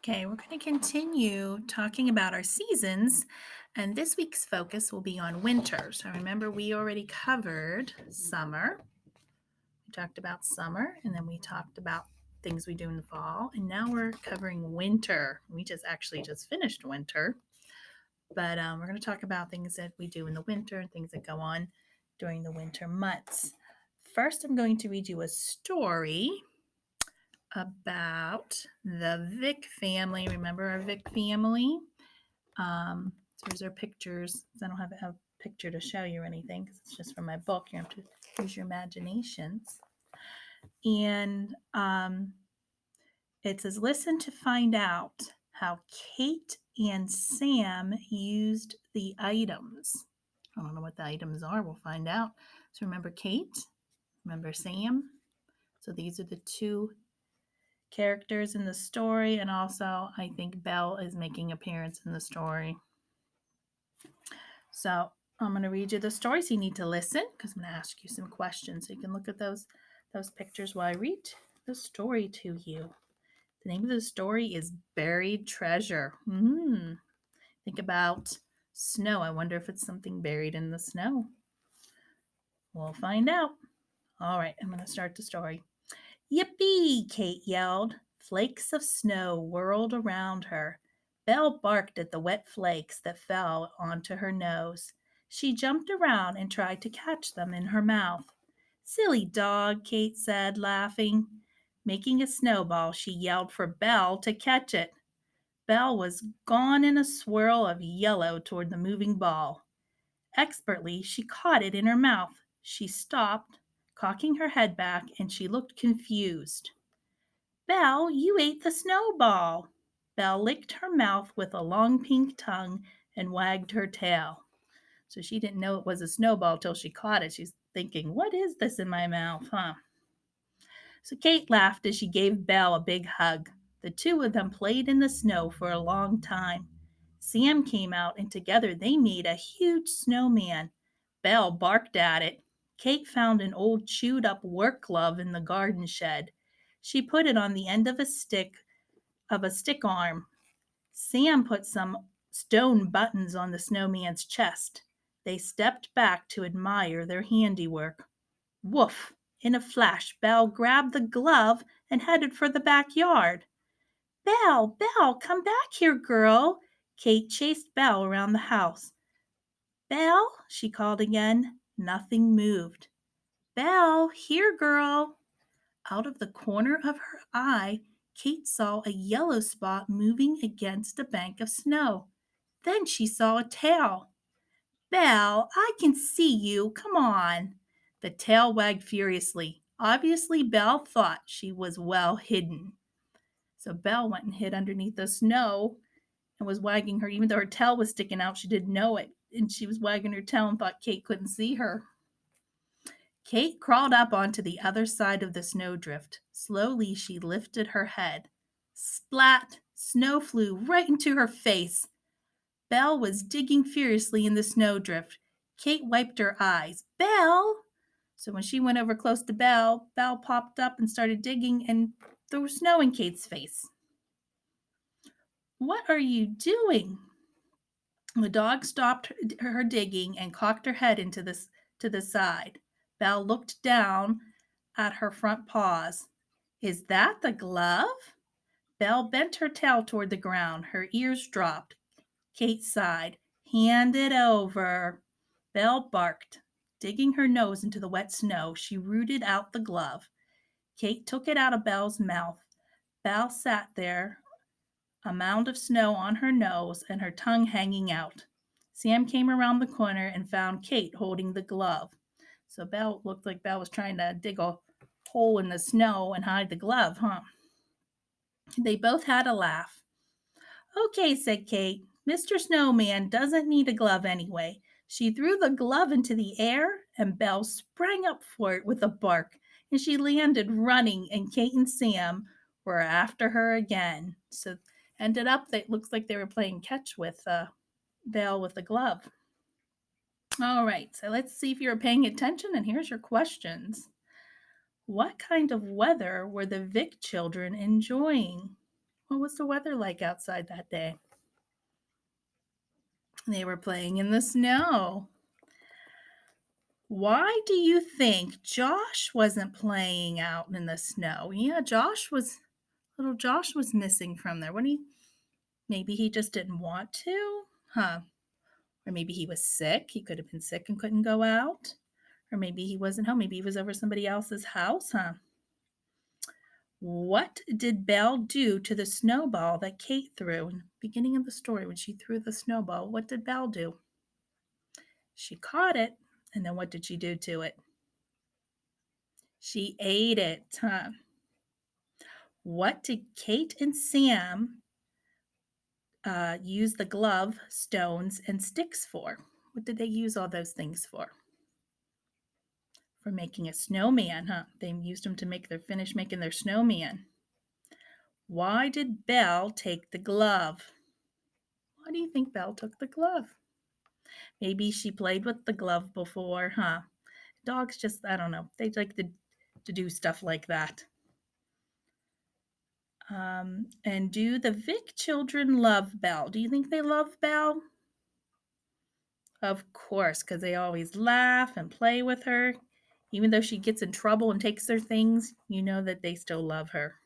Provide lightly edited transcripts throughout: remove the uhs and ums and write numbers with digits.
Okay, we're going to continue talking about our seasons, and this week's focus will be on winter. So remember, we already covered summer. We talked about summer, and then we talked about things we do in the fall, and now we're covering winter. We just finished winter, but we're going to talk about things that we do in the winter and things that go on during the winter months. First, I'm going to read you a story about the Vick family. Remember our Vick family? So here's our pictures. I don't have a picture to show you or anything because it's just from my book. You have to use your imaginations. And it says, listen to find out how Kate and Sam used the items. I don't know what the items are. We'll find out. So remember Kate, remember Sam. So these are the two characters in the story, and also I think Belle is making appearance in the story. So I'm going to read you the story, so you need to listen because I'm going to ask you some questions so you can look at those pictures while I read the story to you. The name of the story is Buried Treasure. Think about snow. I wonder if it's something buried in the snow. We'll find out. All right, I'm going to start the story. Yippee! Kate yelled. Flakes of snow whirled around her. Belle barked at the wet flakes that fell onto her nose. She jumped around and tried to catch them in her mouth. Silly dog, Kate said, laughing. Making a snowball, she yelled for Belle to catch it. Belle was gone in a swirl of yellow toward the moving ball. Expertly, she caught it in her mouth. She stopped, cocking her head back, and she looked confused. Belle, you ate the snowball. Belle licked her mouth with a long pink tongue and wagged her tail. So she didn't know it was a snowball till she caught it. She's thinking, what is this in my mouth, huh? So Kate laughed as she gave Belle a big hug. The two of them played in the snow for a long time. Sam came out, and together they made a huge snowman. Belle barked at it. Kate found an old chewed up work glove in the garden shed. She put it on the end of a stick arm. Sam put some stone buttons on the snowman's chest. They stepped back to admire their handiwork. Woof! In a flash, Belle grabbed the glove and headed for the backyard. Belle, Belle, come back here, girl. Kate chased Belle around the house. Belle, she called again. Nothing moved. Belle, here, girl. Out of the corner of her eye, Kate saw a yellow spot moving against a bank of snow. Then she saw a tail. Belle, I can see you. Come on. The tail wagged furiously. Obviously, Belle thought she was well hidden. So Belle went and hid underneath the snow and was wagging her, even though her tail was sticking out, she didn't know it. And she was wagging her tail and thought Kate couldn't see her. Kate crawled up onto the other side of the snowdrift. Slowly, she lifted her head. Splat! Snow flew right into her face. Belle was digging furiously in the snowdrift. Kate wiped her eyes. Belle! So when she went over close to Belle, Belle popped up and started digging and threw snow in Kate's face. What are you doing? The dog stopped her digging and cocked her head to the side. Belle looked down at her front paws. Is that the glove? Belle bent her tail toward the ground. Her ears dropped. Kate sighed. Hand it over. Belle barked. Digging her nose into the wet snow, she rooted out the glove. Kate took it out of Belle's mouth. Belle sat there, a mound of snow on her nose and her tongue hanging out. Sam came around the corner and found Kate holding the glove. So Belle looked like Belle was trying to dig a hole in the snow and hide the glove, huh? They both had a laugh. Okay, said Kate. Mr. Snowman doesn't need a glove anyway. She threw the glove into the air, and Belle sprang up for it with a bark, and she landed running, and Kate and Sam were after her again. So ended up, it looks like they were playing catch with Belle with the glove. All right, so let's see if you're paying attention, and here's your questions. What kind of weather were the Vic children enjoying? What was the weather like outside that day? They were playing in the snow. Why do you think Josh wasn't playing out in the snow? Yeah, little Josh was missing from there. Maybe he just didn't want to? Huh. Or maybe he was sick. He could have been sick and couldn't go out. Or maybe he wasn't home. Maybe he was over somebody else's house, huh? What did Belle do to the snowball that Kate threw? In the beginning of the story, when she threw the snowball, what did Belle do? She caught it, and then what did she do to it? She ate it, huh? What did Kate and Sam use the glove, stones, and sticks for? What did they use all those things for? For making a snowman, huh? They used them to finish making their snowman. Why did Belle take the glove? Why do you think Belle took the glove? Maybe she played with the glove before, huh? Dogs just, I don't know, they like to do stuff like that. And do the Vic children love Belle? Do you think they love Belle? Of course, because they always laugh and play with her. Even though she gets in trouble and takes their things, you know that they still love her.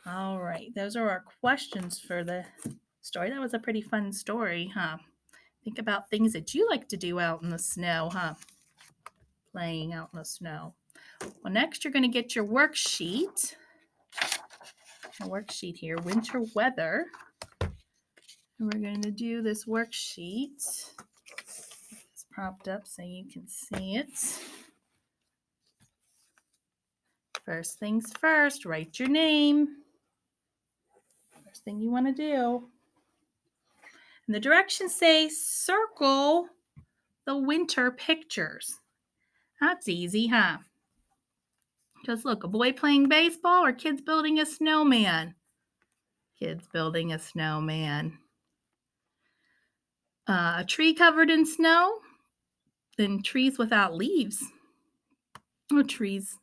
All right, those are our questions for the story. That was a pretty fun story, huh? Think about things that you like to do out in the snow, huh? Playing out in the snow. Well, next you're going to get your worksheet. A worksheet here, winter weather. And we're going to do this worksheet. It's propped up so you can see it. First things first, write your name. First thing you want to do. And the directions say circle the winter pictures. That's easy, huh? Just look, a boy playing baseball or kids building a snowman? Kids building a snowman. A tree covered in snow, then trees without leaves. Or trees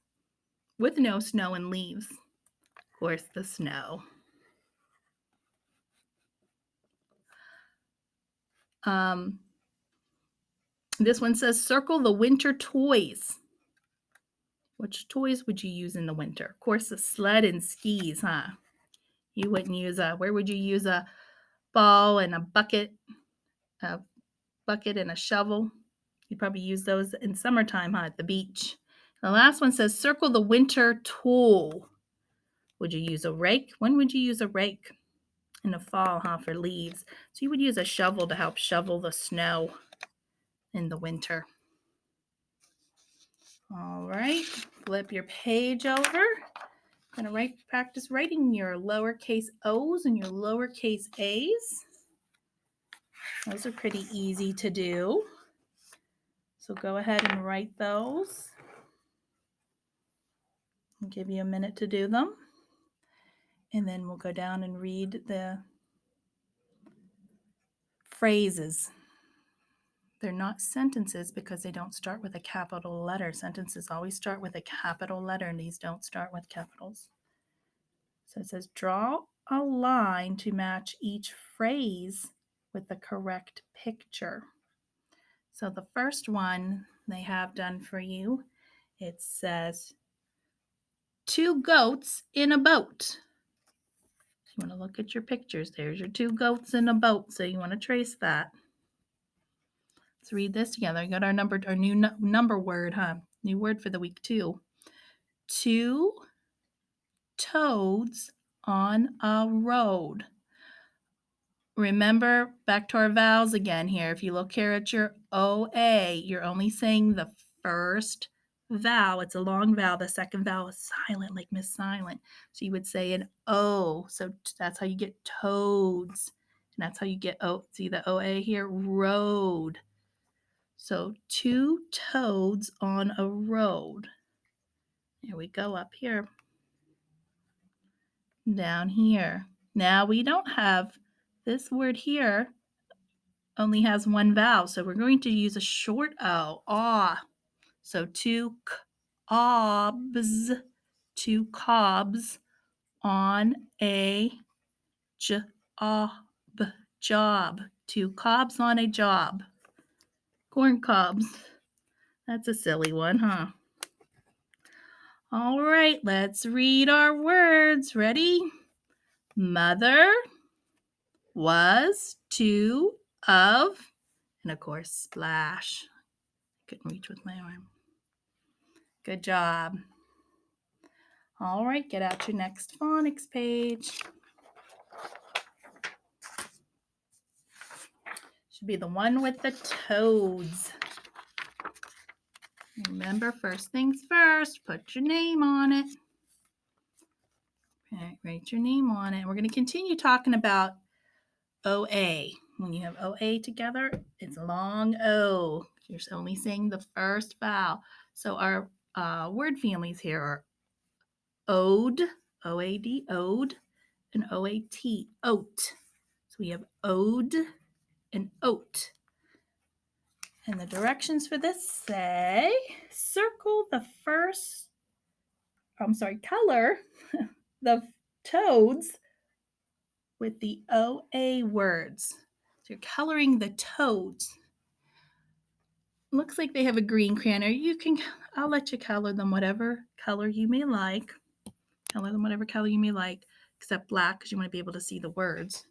with no snow and leaves. Of course, the snow. This one says circle the winter toys. Which toys would you use in the winter? Of course, the sled and skis, huh? You wouldn't use where would you use a ball and a bucket and a shovel? You'd probably use those in summertime, huh, at the beach. The last one says circle the winter tool. Would you use a rake? When would you use a rake? In the fall, huh, for leaves. So you would use a shovel to help shovel the snow in the winter. All right, flip your page over. I'm going to practice writing your lowercase o's and your lowercase a's. Those are pretty easy to do. So go ahead and write those. I'll give you a minute to do them. And then we'll go down and read the phrases. They're not sentences because they don't start with a capital letter. Sentences always start with a capital letter, and these don't start with capitals. So it says, draw a line to match each phrase with the correct picture. So the first one they have done for you, it says, 2 goats in a boat. You want to look at your pictures. There's your 2 goats in a boat. So you want to trace that. Let's read this together. We got our new number word, huh? New word for the week, 2. 2 toads on a road. Remember, back to our vowels again here. If you look here at your OA, you're only saying the first vowel. It's a long vowel. The second vowel is silent, like Miss Silent. So you would say an O. So that's how you get toads. And that's how you get see the OA here? Road. So 2 toads on a road. Here we go up here. Down here. Now we don't have this word here only has 1 vowel, so we're going to use a short O, ah. So 2 cobs, 2 cobs on a job. Job. 2 cobs on a job. Corn cobs. That's a silly one, huh? All right, let's read our words. Ready? Mother was 2 of, and of course, splash. Couldn't reach with my arm. Good job. All right, get out your next phonics page. Should be the one with the toads. Remember, first things first, put your name on it. All right, write your name on it. We're going to continue talking about OA. When you have OA together, it's long O. You're only saying the first vowel. So our word families here are ode, O-A-D, ode, and O-A-T, oat. So we have ode and oat. And the directions for this say, color the toads with the OA words. So you're coloring the toads. Looks like they have a green crayon. I'll let you color them whatever color you may like. Color them whatever color you may like, except black because you want to be able to see the words.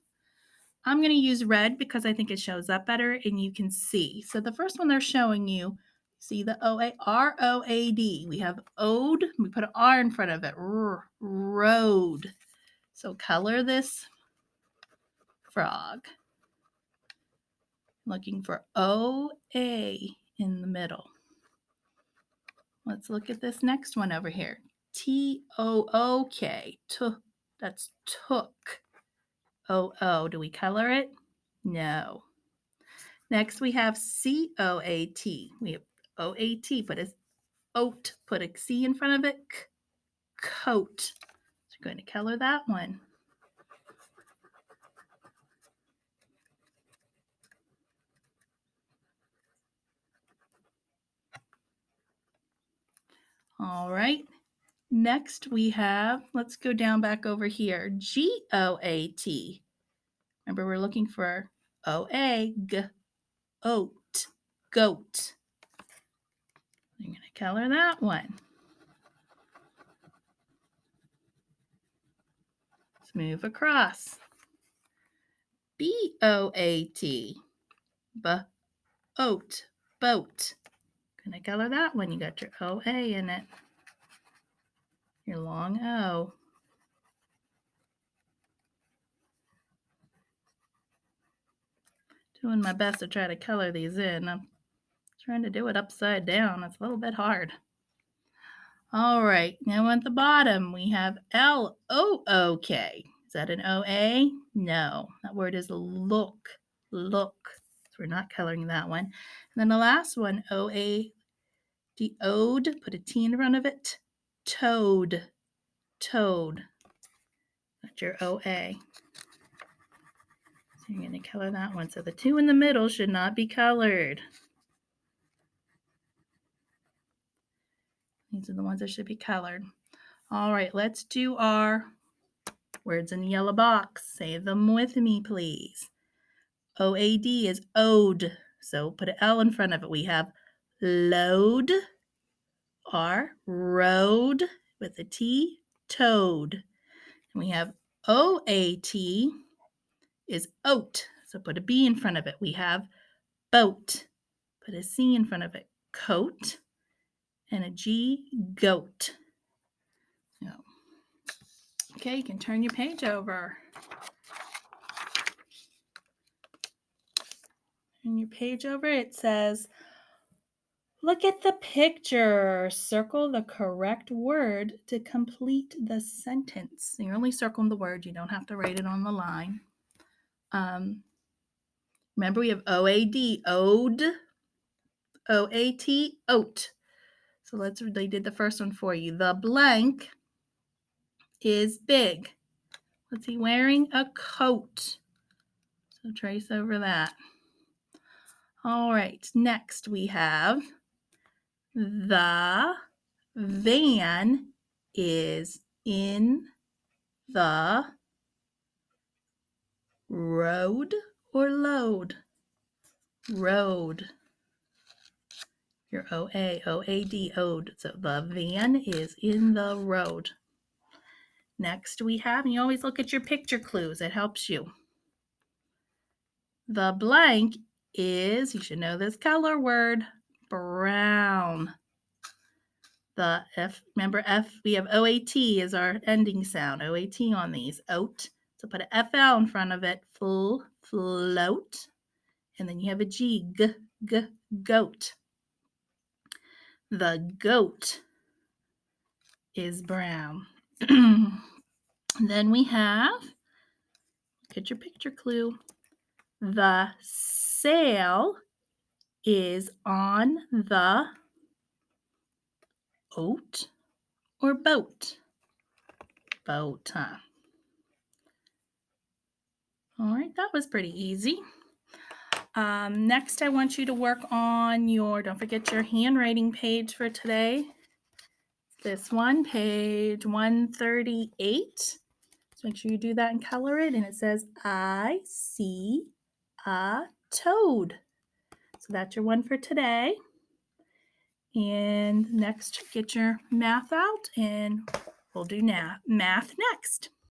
I'm going to use red because I think it shows up better and you can see. So the first one they're showing you, see the O-A, R-O-A-D. We have ode, we put an R in front of it, road. So color this frog. Looking for O-A in the middle. Let's look at this next one over here. T-O-O-K, that's took. O-O, do we color it? No. Next we have C-O-A-T. We have O-A-T, put a oat, put a C in front of it, coat. So we're going to color that one. All right. Next we have, let's go down back over here, G-O-A-T. Remember we're looking for O-A, oat, goat. I'm going to color that one. Let's move across. B-O-A-T, oat, boat. Going to color that one. You got your O-A in it. Your long O. Doing my best to try to color these in. I'm trying to do it upside down. It's a little bit hard. All right, now at the bottom we have L-O-O-K. Is that an O-A? No, that word is look, look. So we're not coloring that one. And then the last one, O-A-D, ode, put a T in front of it. Toad, toad. That's your O-A. So you're going to color that one. So the two in the middle should not be colored. These are the ones that should be colored. All right, let's do our words in the yellow box. Say them with me, please. O-A-D is ode. So put an L in front of it. We have load, R, road with a T, toad. And we have O-A-T is oat. So put a B in front of it. We have boat. Put a C in front of it. Coat. And a G, goat. So, okay, you can turn your page over. Turn your page over. It says, look at the picture. Circle the correct word to complete the sentence. You're only circling the word. You don't have to write it on the line. Remember, we have O-A-D, ode, O-A-T, oat. So they did the first one for you. The blank is big. What's he wearing? A coat. So trace over that. All right, next we have the van is in the road or load? Road. Your O-A, O-A-D, ode. So the van is in the road. Next we have, and you always look at your picture clues. It helps you. The blank is, you should know this color word, brown. The F, remember F, we have O-A-T as our ending sound, O-A-T on these, oat. So put an F-L in front of it, full, float. And then you have a G, goat. The goat is brown. Then we have, get your picture clue. The sail is on the oat or boat? Boat, huh? All right, that was pretty easy. Next, I want you to work on your, don't forget your handwriting page for today. This one, page 138. So make sure you do that and color it. And it says, I see a toad. So that's your one for today. And next, get your math out and we'll do math next.